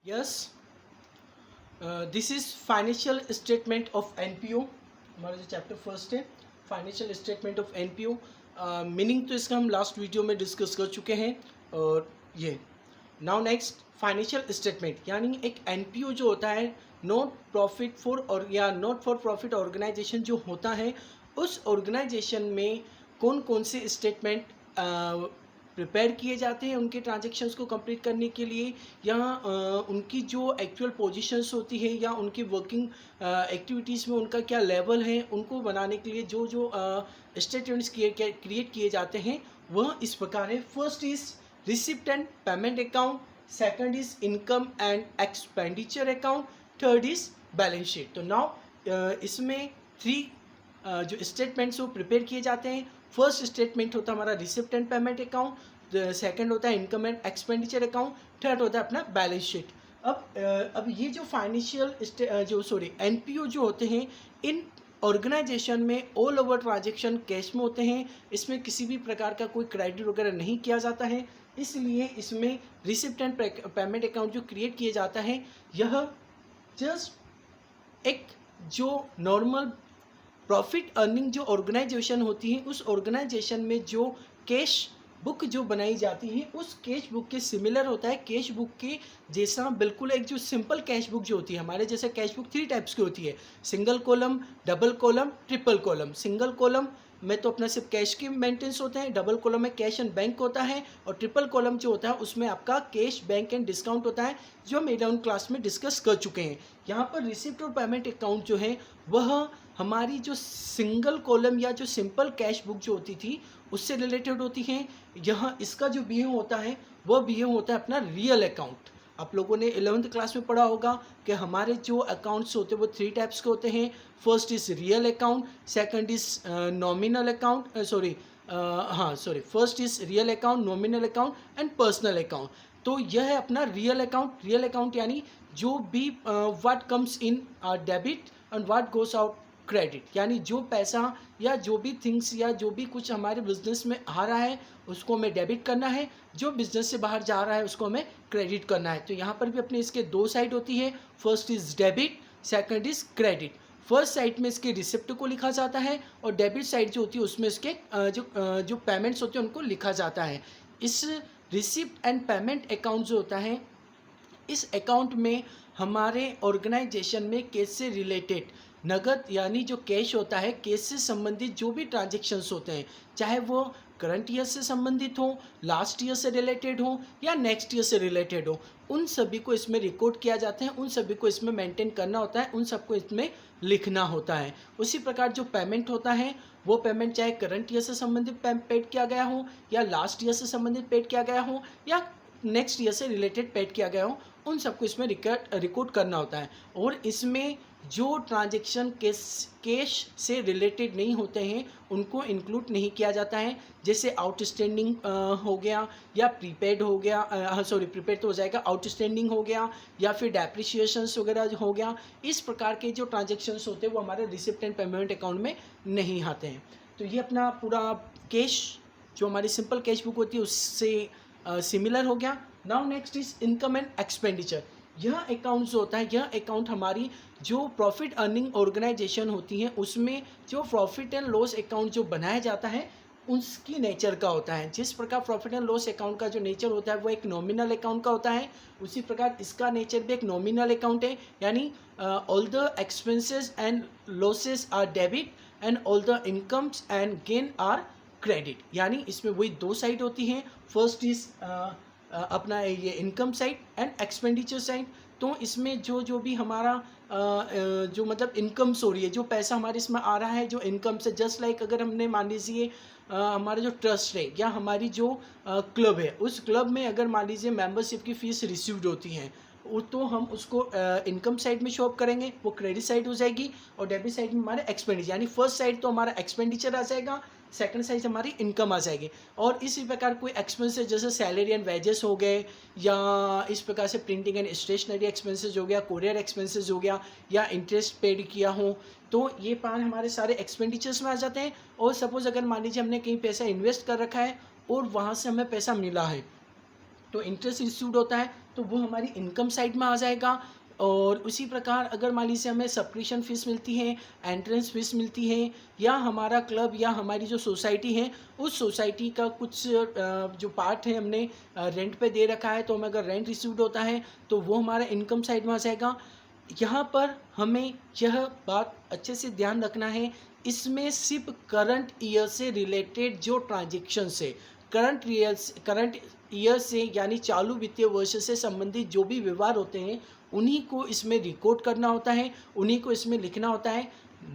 Yes, this is financial statement of NPO. हमारा जो chapter first है financial statement of NPO, meaning तो इसका हम लास्ट वीडियो में डिस्कस कर चुके हैं। और ये नाउ नेक्स्ट फाइनेंशियल स्टेटमेंट यानी एक एनपीओ जो होता है नॉट प्रॉफिट फॉर और या नॉट फॉर प्रॉफिट ऑर्गेनाइजेशन जो होता है, उस ऑर्गेनाइजेशन में कौन कौन से स्टेटमेंट प्रिपेयर किए जाते हैं उनके ट्रांजेक्शन्स को कंप्लीट करने के लिए, या उनकी जो एक्चुअल पोजीशंस होती है या उनकी वर्किंग एक्टिविटीज़ में उनका क्या लेवल है, उनको बनाने के लिए जो जो स्टेटमेंट्स क्रिएट किए जाते हैं वह इस प्रकार है। First is receipt and payment account, second is income and expenditure account, third is balance sheet. तो नाउ इसमें थ्री जो स्टेटमेंट्स वो प्रिपेयर किए जाते हैं। फर्स्ट स्टेटमेंट होता है हमारा receipt and payment account, second होता है income and expenditure account, third होता है अपना बैलेंस शीट। अब ये जो फाइनेंशियल एनपीओ जो होते हैं, इन ऑर्गेनाइजेशन में ऑल ओवर ट्रांजेक्शन कैश में होते हैं। इसमें किसी भी प्रकार का कोई क्रेडिट वगैरह नहीं किया जाता है, इसलिए इसमें रिसिप्ट एंड पेमेंट अकाउंट जो क्रिएट किए जाता है यह जस्ट एक जो नॉर्मल प्रॉफिट अर्निंग जो ऑर्गेनाइजेशन होती है उस ऑर्गेनाइजेशन में जो कैश बुक जो बनाई जाती है उस कैश बुक के सिमिलर होता है, कैश बुक के जैसा बिल्कुल एक जो सिंपल कैश बुक जो होती है हमारे जैसे कैश बुक 3 टाइप्स की होती है, single column, double column, triple column. Single column में तो अपना सिर्फ कैश के मेंटेनेंस होते हैं, डबल कॉलम में कैश एंड बैंक होता है, और ट्रिपल कॉलम जो होता है उसमें आपका कैश, बैंक एंड डिस्काउंट होता है, जो हम डाउन क्लास में डिस्कस कर चुके हैं। यहाँ पर रिसिप्ट और पेमेंट अकाउंट जो है वह हमारी जो सिंगल कॉलम या जो सिंपल कैश बुक जो होती थी उससे रिलेटेड होती हैं। यहाँ इसका जो बीएम होता है वह बीएम होता है अपना रियल अकाउंट। आप लोगों ने 11th क्लास में पढ़ा होगा कि हमारे जो अकाउंट्स होते हैं वो 3 टाइप्स के होते हैं। First is real account, second is nominal account, first is real account, nominal account and personal account. तो यह है अपना रियल अकाउंट। रियल अकाउंट यानी जो भी what comes in debit and what goes out credit, यानी जो पैसा या जो भी थिंग्स या जो भी कुछ हमारे बिजनेस में आ रहा है उसको हमें डेबिट करना है, जो बिजनेस से बाहर जा रहा है उसको हमें क्रेडिट करना है। तो यहाँ पर भी अपने इसके 2 साइड होती है, first is debit, second is credit. First side में इसके रिसिप्ट को लिखा जाता है और डेबिट साइड जो होती है उसमें इसके जो पेमेंट्स होते हैं उनको लिखा जाता है। इस रिसिप्ट एंड पेमेंट अकाउंट जो होता है, इस अकाउंट में हमारे ऑर्गेनाइजेशन में कैश से रिलेटेड नगद यानी जो कैश होता है, कैश से संबंधित जो भी ट्रांजेक्शन्स होते हैं, चाहे वो करंट ईयर से संबंधित हो, लास्ट ईयर से रिलेटेड हो या नेक्स्ट ईयर से रिलेटेड हो, उन सभी को इसमें रिकॉर्ड किया जाता है, उन सभी को इसमें मेंटेन करना होता है, उन सबको इसमें लिखना होता है। उसी प्रकार जो पेमेंट होता है वो पेमेंट चाहे करंट ईयर से संबंधित पेड किया गया हो या लास्ट ईयर से संबंधित पेड किया गया हो या नेक्स्ट ईयर से रिलेटेड पेड किया गया हो, उन सबको इसमें रिकॉर्ड करना होता है। और इसमें जो ट्रांजेक्शन कैश से रिलेटेड नहीं होते हैं उनको इंक्लूड नहीं किया जाता है, जैसे आउटस्टैंडिंग हो गया या प्रीपेड हो गया, प्रीपेड तो हो जाएगा, आउटस्टैंडिंग हो गया या फिर डेप्रिसिएशंस वगैरह हो गया। इस प्रकार के जो ट्रांजेक्शन्स होते हैं वो हमारे रिसिप्ट एंड पेमेंट अकाउंट में नहीं आते हैं। तो ये अपना पूरा कैश जो हमारी सिंपल कैश बुक होती है उससे सिमिलर हो गया। Now next is income and expenditure. यह अकाउंट जो होता है, यह अकाउंट हमारी जो प्रॉफिट अर्निंग ऑर्गेनाइजेशन होती है उसमें जो प्रॉफिट एंड लॉस अकाउंट जो बनाया जाता है उसकी नेचर का होता है। जिस प्रकार प्रॉफिट एंड लॉस अकाउंट का जो नेचर होता है वो एक नॉमिनल अकाउंट का होता है, उसी प्रकार इसका नेचर भी एक नॉमिनल अकाउंट है, यानी all the expenses and losses are debit and all the incomes and gain are credit. यानी इसमें वही 2 साइड होती हैं, फर्स्ट इज अपना ये income side and expenditure side. तो इसमें जो जो भी हमारा जो मतलब इनकम्स हो रही है, जो पैसा हमारे इसमें आ रहा है, जो इनकम से जस्ट लाइक अगर हमने मान लीजिए हमारा जो ट्रस्ट है या हमारी जो क्लब है, उस क्लब में अगर मान लीजिए मेंबरशिप की फ़ीस रिसीव्ड होती हैं तो हम उसको इनकम साइड में शो अप करेंगे, वो क्रेडिट साइड हो जाएगी, और डेबिट साइड में हमारे एक्सपेंडिचर, यानी फर्स्ट साइड तो हमारा एक्सपेंडिचर आ जाएगा, सेकंड साइड हमारी इनकम आ जाएगी। और इसी प्रकार कोई एक्सपेंसेस जैसे सैलरी एंड वेजेस हो गए, या इस प्रकार से प्रिंटिंग एंड स्टेशनरी एक्सपेंसेस हो गया, कोरियर एक्सपेंसेस हो गया, या इंटरेस्ट पेड किया हो, तो ये पान हमारे सारे एक्सपेंडिचर्स में आ जाते हैं। और सपोज अगर मान लीजिए हमने कहीं पैसा इन्वेस्ट कर रखा है और वहाँ से हमें पैसा मिला है तो इंटरेस्ट रिसीव्ड होता है, तो वो हमारी इनकम साइड में आ जाएगा। और उसी प्रकार अगर मान लीजिए हमें सब्सक्रिप्शन फ़ीस मिलती है, एंट्रेंस फ़ीस मिलती है, या हमारा क्लब या हमारी जो सोसाइटी है उस सोसाइटी का कुछ जो पार्ट है हमने रेंट पे दे रखा है, तो हमें अगर रेंट रिसीव्ड होता है तो वो हमारा इनकम साइड में आ जाएगा। यहाँ पर हमें यह बात अच्छे से ध्यान रखना है, इसमें सिर्फ करंट ईयर से रिलेटेड जो ट्रांजेक्शन है, करंट ईयर से यानी चालू वित्तीय वर्ष से संबंधित जो भी व्यवहार होते हैं उन्हीं को इसमें रिकॉर्ड करना होता है, उन्हीं को इसमें लिखना होता है।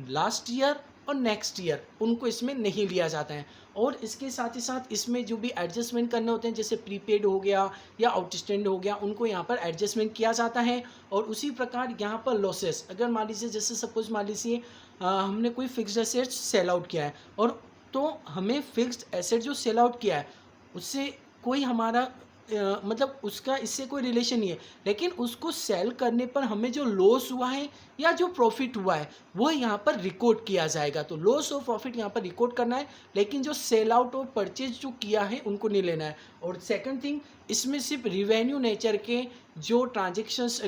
लास्ट ईयर और नेक्स्ट ईयर उनको इसमें नहीं लिया जाता है। और इसके साथ ही साथ इसमें जो भी एडजस्टमेंट करने होते हैं, जैसे प्रीपेड हो गया या आउटस्टैंड हो गया, उनको यहाँ पर एडजस्टमेंट किया जाता है। और उसी प्रकार यहाँ पर लॉसेस, अगर मान लीजिए जैसे सपोज मान लीजिए हमने कोई फिक्स्ड एसेट सेल आउट किया है, और तो हमें फिक्स्ड एसेट जो सेल आउट किया है उससे कोई हमारा मतलब उसका इससे कोई रिलेशन नहीं है, लेकिन उसको सेल करने पर हमें जो लॉस हुआ है या जो प्रॉफिट हुआ है वो यहाँ पर रिकॉर्ड किया जाएगा। तो लॉस और प्रॉफिट यहाँ पर रिकॉर्ड करना है, लेकिन जो सेल आउट और परचेज जो किया है उनको नहीं लेना है। और सेकंड थिंग, इसमें सिर्फ रिवेन्यू नेचर के जो ट्रांजेक्शन्स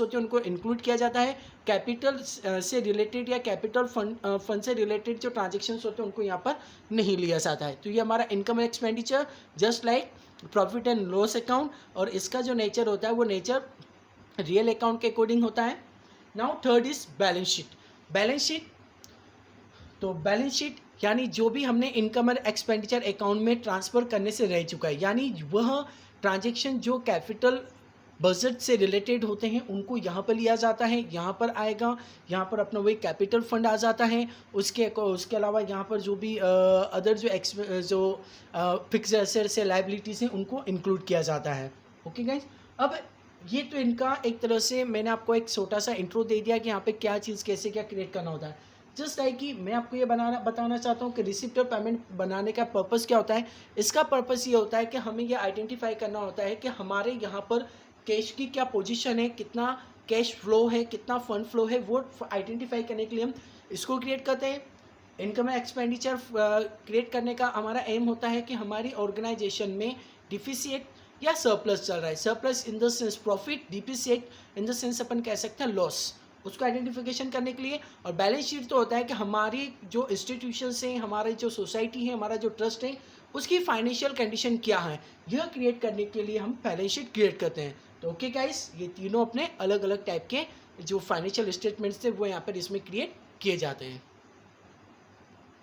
होते हैं उनको इंक्लूड किया जाता है। कैपिटल से रिलेटेड या कैपिटल फंड से रिलेटेड जो ट्रांजेक्शन्स होते हैं उनको यहाँ पर नहीं लिया जाता है। तो ये हमारा income and expenditure just like profit and loss account, और इसका जो नेचर होता है वो नेचर रियल अकाउंट के अकॉर्डिंग होता है। Now third is balance sheet. तो बैलेंस शीट यानी जो भी हमने इनकम और एक्सपेंडिचर अकाउंट में ट्रांसफ़र करने से रह चुका है, यानी वह ट्रांजैक्शन जो कैपिटल बजट से रिलेटेड होते हैं उनको यहाँ पर लिया जाता है, यहाँ पर आएगा, यहाँ पर अपना वही कैपिटल फंड आ जाता है। उसके अलावा यहाँ पर जो भी अदर जो फिक्स्ड एसेट्स है, लायबिलिटीज़ हैं, उनको इंक्लूड किया जाता है। ओके गाइज, अब ये तो इनका एक तरह से मैंने आपको एक छोटा सा इंट्रो दे दिया कि यहाँ पे क्या चीज़ कैसे क्या क्रिएट करना होता है। जस्ट लाइक कि मैं आपको ये बताना चाहता हूँ कि रिसिप्ट और पेमेंट बनाने का पर्पस क्या होता है। इसका पर्पस ये होता है कि हमें ये आइडेंटिफाई करना होता है कि हमारे यहाँ पर कैश की क्या पोजीशन है, कितना कैश फ्लो है, कितना फंड फ्लो है, वो आइडेंटिफाई करने के लिए हम इसको क्रिएट करते हैं। इनकम एंड एक्सपेंडिचर क्रिएट करने का हमारा एम होता है कि हमारी ऑर्गेनाइजेशन में डिफिसिट या सरप्लस चल रहा है। Surplus in the sense profit, deficit in the sense अपन कह सकते हैं लॉस, उसको आइडेंटिफिकेशन करने के लिए। और बैलेंस शीट तो होता है कि हमारी जो इंस्टीट्यूशंस हैं, हमारी जो सोसाइटी है, हमारा जो ट्रस्ट है, उसकी फाइनेंशियल कंडीशन क्या है, यह क्रिएट करने के लिए हम बैलेंस शीट क्रिएट करते हैं। तो ओके गाइस, ये तीनों अपने अलग अलग टाइप के जो फाइनेंशियल स्टेटमेंट्स थे वो यहाँ पर इसमें क्रिएट किए जाते हैं।